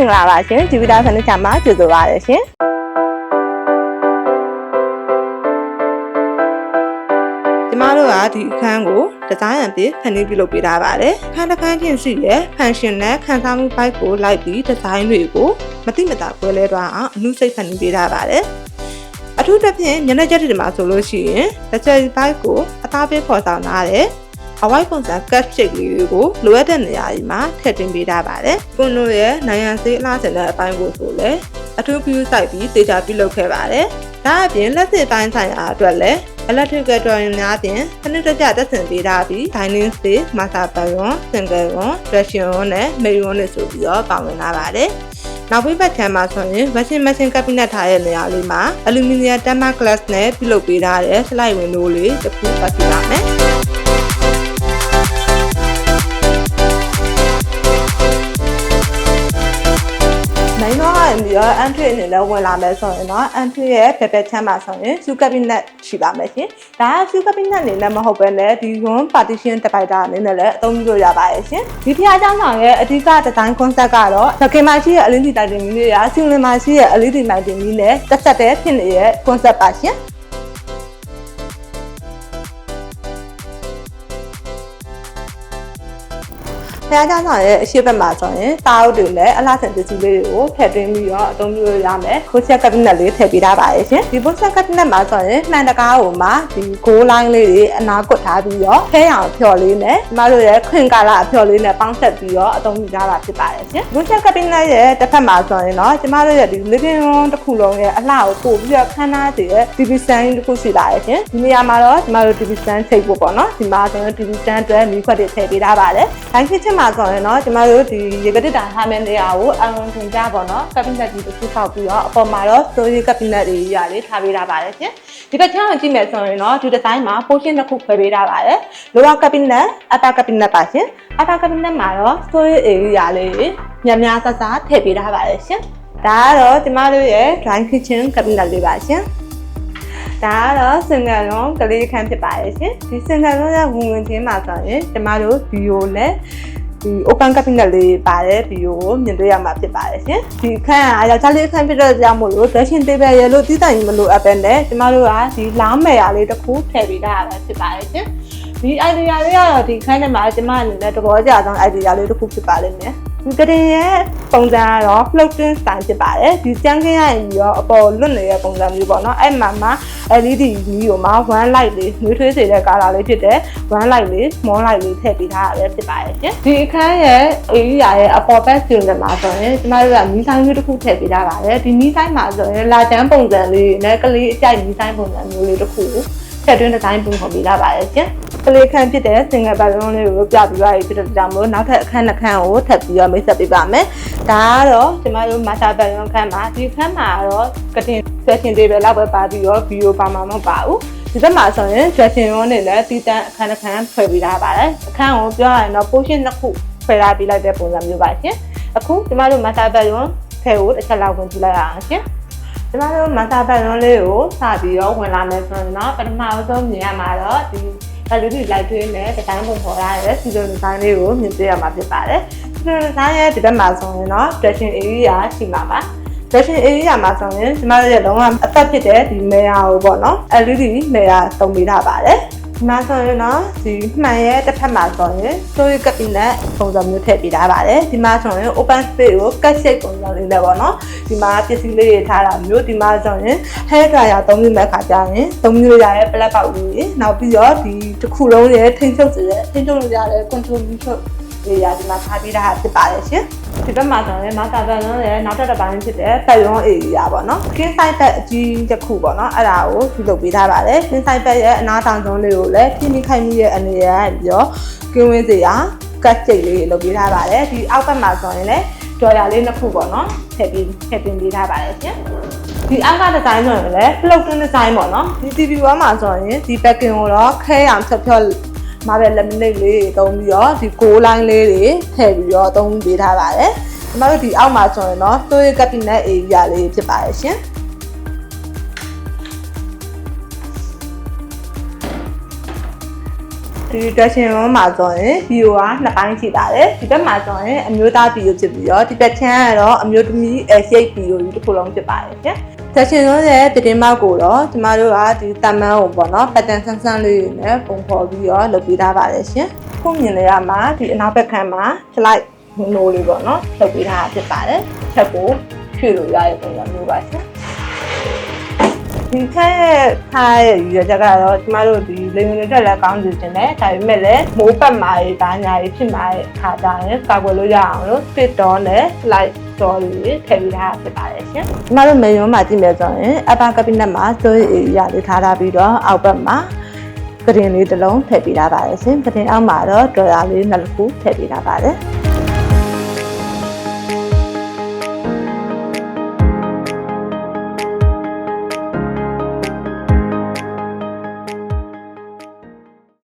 င်္ဂလာပါရှင်ဂျူပီတာဖန်နစ်ချာမှာကြိုဆိုပါရရှင်ကျမတို့ကဒီအခန်းကိုဒီဇိုင်းအဖြစ်ဖန်တီးပြုလုပ်ပေးထားပါတယ်အခန်းတစ်ခန်းချင်းရှိတဲ့ function နဲ့ခန်းစားမှု byte ကိုလိုက်ပြီးဒီဇိုင်းတွေကိုမတိမတာကွဲလဲသွားအောင်အနုစိတ်ဖန်တီးပေးထားပါတယ်အထူးသဖြင့်ညနေချက်တွေမှာဆိုလို့ရှိရင်တစ်ချက် byte ကိုအသားပေးပေါ်ဆောင်ထားတယ်အဝိုက်ပုံစံ cut shape လေးတွေကိုလိုအပ်တဲ့နေရာတွေမှာထည့်သွင်းပေးထားပါတယ်။ကိုတို့ရဲ့နိုင်ငံစေးအလားစင်တဲ့အပိုင်းကိုဆိုလည်းအထူးပြုစိုက်ပြီးဒေတာပြုလုပ်ခဲ့ပါတယ်။ဒါအပြင်လက်စစ်ပိုင်းဆိုင်ရာအတွက်လည်း electrical drawing များအပြင်စနစ်တကျသက်ဆိုင်ပေးထားပြီး dining space, master bedroom, single room, dressing room နဲ့ main room တွေဆိုပြီးတော့ပါဝင်လာပါတယ်။နောက်ဘက်ခြမ်းမှာဆိုရင် washing machine cabinet ထားတဲ့နေရာလေးမှာ aluminium tempered glass နဲ့ပြုလုပ်ပေးထားတဲ့ slide window လေးတစ်ခုပတ်ပြပါမယ်။နိုင်တော့ပြီးတော့ entry အနေနဲ့ဝင်လာမယ်ဆိုရင်တော့ entry ရဲ့ဘက်ချမ်းမှာဆိုရင် shoe cabinet ရှိပါမယ်ရှင်။ဒါက shoe cabinet အနေနဲ့မဟုတ်ဘဲနဲ့ဒီ room partition divider အနေနဲ့လည်းအသုံးပြုလို့ရပါတယ်ရှင်။ဒီဖျားကျောင်းဆောင်ရဲ့အဓိက design concept ကတော့သခင်မရှိရဲ့ LED lighting ကြီးတွေကစီလင်မရှိရဲ့ LED lighting ကြီးနဲ့တက်ဆက်တဲ့ဖြစ်နေတဲ့ concept ပါရှင်။ဖျားကျောင်းဆောင်ရဲ့အရှိတ်ဘက်မှာဆိုရင်တာအုပ်တွေနဲ့အလားစင်ပစ္စည်းလေးတွေကိုထည့်သွင်းပြီးတော့အသုံးပြုလို့ရမယ်။ခိုးချက်ကပ်နက်လေးထည့်ပေးထားပါတယ်ရှင်။ဒီခိုးချက်ကပ်နက်မှာဆိုရင်မှန်တကားကိုမှဒီgoal line လေးတွေအနာကွတ်ထားပြီးတော့ခဲအောင်ဖြော်လေးနဲ့ကျမတို့ရဲ့ခွင်ကာလာအဖြော်လေးနဲ့ပေါင်းဆက်ပြီးတော့အသုံးပြုထားတာဖြစ်ပါတယ်ရှင်။ခိုးချက်ကပ်နက်ရဲ့တစ်ဖက်မှာဆိုရင်တော့ကျမတို့ရဲ့ဒီ living room တစ်ခုလုံးရဲ့အလှကိုပို့ပြီးတော့ခန်းသားတွေရဲ့ TV stand တစ်ခုရှိလာရဲ့ရှင်။ဒီနေရာမှာတော့ကျမတို့ TV stand ချိန်ဖို့ပေါ့နော်။ဒီမှာဆိုရင် TV stand အတွက်မီးခွက်တွေထည့်ပေးထားပါတယ်။တိုင်းဖြစ်မှာဆိုရင်တော့ကျမတို့ဒီရေကတစ်တာထားမယ့်နေရာကိုအလုံးစုံကြပါတော့ cabinet ကြီးတစ်ခုဆောက်ပြီးတော့အပေါ်မှာတော့ storage cabinet တွေရလေးထားပေးထားပါတယ်ရှင်ဒီဘက်ချမ်းကိုကြည့်မယ်ဆိုရင်တော့ဒီဒီဇိုင်းမှာ portion တစ်ခုခွဲပေးထားပါတယ် lower cabinet upper cabinet ပါရှင် upper cabinet မှာတော့ storage area လေးများများဆဆထည့်ပေးထားပါတယ်ရှင်ဒါကတော့ကျမတို့ရဲ့ dry kitchen cabinet လေးပါရှင်ဒါကတော့ single room ကလေးခန်းဖြစ်ပါတယ်ရှင်ဒီ single room ရဲ့ဝင်ချင်းမှာဆိုရင်ကျမတို့ view နဲ့ဒီ open cabinet လေးပါတယ်ဗီဒီယိုကိုမြင်တွေ့ရမှာဖြစ်ပါတယ်ရှင်ဒီခန်းကယောက်ျားလေးခန်းဖြစ်တဲ့ကြောင့်မို့လို့ dressing table ရဲ့လို့တည်တံ့ရင်မလို့အပ်ပဲနဲ့ကျမတို့ကဒီလောင်းမယ်ရာလေးတစ်ခုထည့်ပေးထားရတာဖြစ်ပါတယ်ရှင်ဒီ idea လေးကတော့ဒီခန်းထဲမှာကျမအနေနဲ့သဘောကျဆုံး idea လေးတစ်ခုဖြစ်ပါလိမ့်မယ်ဒီကတင်ရဲ့ပုံစံကတော့ floating style ဖြစ်ပါတယ်ဒီကျန်းခင်းရရင်ရောအပေါ်လွတ်နေတဲ့ပုံစံမျိုးပေါ့နော်အဲ့မှာLED မီးကိုမှ one light လေးနှွေးထွေးစေတဲ့ color လေးဖြစ်တဲ့ one light လေး small light လေးထည့်ပေးထားရဖြစ်ပါတယ်ရှင်ဒီအခန်းရဲ့ area ရဲ့အပေါ်ဘက်စီလမှာဆိုရင်ကျမတို့ကမီးဆိုင်မျိုးတစ်ခုထည့်ပေးထားပါတယ်ဒီမီးဆိုင်မှာဆိုရင်လာတန်းပုံစံလေးနဲ့ကလေးအကြိုက်မီးဆိုင်ပုံစံမျိုးလေးတစ်ခုထည့်သွင်းဒီဇိုင်းပုံဖော်ပေးထားပါတယ်ရှင်ကလေးခန်းဖြစ်တဲ့ single bedroom လေးကိုပြပြီးသွားပြီဖြစ်တဲ့ကြောင့်မို့နောက်ထပ်အခန်းနှစ်ခန်းကိုထပ်ပြီးတော့မိတ်ဆက်ပေးပါမယ်ဒါကတော့ကျမတို့ master bedroom ခန်းမှာဒီခန်းမှာတော့ကတင် dressing table လောက်ပဲပါပြီးတော့ view ပါမှာမဟုတ်ပါဘူးဒီဘက်မှာဆိုရင် dressing room နဲ့လည်းတီးတန်းအခန်းတစ်ခန်းဖွဲ့ပေးထားပါတယ်အခန်းကိုပြောရရင်တော့ portion တစ်ခုဖွဲ့ထားပေးလိုက်တဲ့ပုံစံမျိုးပါရှင်အခုကျမတို့ master bedroom ထဲကိုတစ်ချက်လောက်ဝင်ကြည့်လိုက်ရအောင်ရှင်ကျမတို့ master bedroom လေးကိုစပြီးတော့ဝင်လာမယ်ဆိုရင်တော့ပထမဆုံးမြင်ရမှာတော့ဒီLED light တွေနဲ့ဒီဇိုင်းပုံဖော်ရတဲ့ studio design လေးကိုမြင်တွေ့ရမှာဖြစ်ပါတယ်။ studio design ရဲ့ဒီဘက်မှာဆိုရင်တော့ dressing area ရှိမှာပါ။ dressing area မှာဆိုရင်ကျမတို့ရဲ့လုံးဝအသက်ဖြစ်တဲ့ဒီ mirror ကိုပေါ့နော် LED mirror သုံးပေးထားပါတယ်။ဒီမှာဆိုရင်တော့ဒီမှန်ရဲ့တစ်ဖက်မှာဆိုရင် storage cabinet ပုံစံမျိုးထည့်ပေးထားပါတယ်။ဒီမှာဆိုရင် open space ကို cut shape ပုံစံလေးနဲ့ပေါ့နော်။ဒီမှာပစ္စည်းလေးတွေထားတာမျိုးဒီမှာဆိုရင် hair dryer သုံးပြီးမဲ့ခါကျရင်သုံးမျိုးရတဲ့ plug ပေါက်လေးနောက်ပြီးတော့ဒီတစ်ခုလုံးရဲ့ထိန်းချုပ်စေတဲ့ထိန်းချုပ်လို့ရတဲ့ control မျိုးဒီဒီမှာထားပေးတာဖြစ်ပါတယ်ရှင်ဒီဘက်မှာဆိုရင် master bedroom ရဲ့နောက်ထပ်တစ်ပိုင်းဖြစ်တဲ့ bedroom area ပေါ့နော် king size bed အကြီးတစ်ခုပေါ့နော်အဲ့ဒါကိုပြုလုပ်ပေးထားပါတယ် king size bed ရဲ့အနားတောင်ဆုံးလေးကိုလည်းဖြင်းနှိခိုင်းမှုရဲ့အနေနဲ့ပြီးတော့ကင်းဝင်းစေရာကတ်ကျိတ်လေးလုပ်ပေးထားပါတယ်ဒီအောက်ဘက်မှာဆိုရင်လည်းကြော်ရလေးနှစ်ခုပေါ့နော်ထည့်ပေးထားပါတယ်ရှင်ဒီအောက်ကဒီဇိုင်းဆိုရင်လည်း floating design ပေါ့နော်ဒီ TV1 မှာဆိုရင်ဒီ backing ကိုတော့ခဲအောင်ဖြောမှာပဲလက်မနစ်လေးတုံးပြီးတော့ဒီ goal line လေးတွေထည့်ပြီးတော့သုံးပေးထားပါတယ်။ကျွန်တော်တို့ဒီအောက်မှာဆိုရင်တော့ storage cabinet area လေးဖြစ်ပါတယ်ရှင်။ဒ ဒီdressing room မှာဆိုရင် view က2ပိုင်းရှိပါတယ်ဒီဘက်မှာဆိုရင်အမျိုးသား view ဖြစ်ပြီးတော့ဒီဘက်ချမ်းကတော့အမျိုးသမီး shape view ကြီးတစ်ခုလုံးဖြစ်ပါတယ်ရှင်dressing room ရဲ့ပြတင်းပေါက်ကိုတော့ကျမတို့ကဒီတမန်ကိုပေါ့နော် pattern ဆန်းဆန်းလေးနဲ့ပုံဖော်ပြီးတော့လုပ်ပေးထားပါတယ်ရှင်ခုမြင်နေရမှာဒီအနောက်ဘက်ခန်းမှာ slide နိုးလေးပေါ့နော်လုပ်ပေးထားတာဖြစ်ပါတယ်ချက်ကိုဖြည့်လို့ရတဲ့ပုံစံမျိုးပါရှင်ဒီခက်ထားရဲ့ရကြကတော့ကျမတို့ဒီလေဝင်တက်လက်ကောင်းစီတင်တယ်ဒါပေမဲ့လည်းမိုးပတ်မာရေးဒါညာရေးဖြစ်မှာတဲ့အခါကျရင်ကာကွယ်လို့ရအောင်လို့ fit door နဲ့ slide door တွေထည့်ပေးထားဖြစ်ပါတယ်ရှင်ကျမတို့မေယွန်းမှာကြည့်မယ်ဆိုရင် upper cabinet မှာ storage area လေးထားပြီးတော့အောက်ဘက်မှာကရင်လေးတစ်လုံးထည့်ပေးထားပါတယ်ရှင်ကရင်အောက်မှာတော့ drawer လေးနှစ်ခုထည့်ပေးထားပါတယ်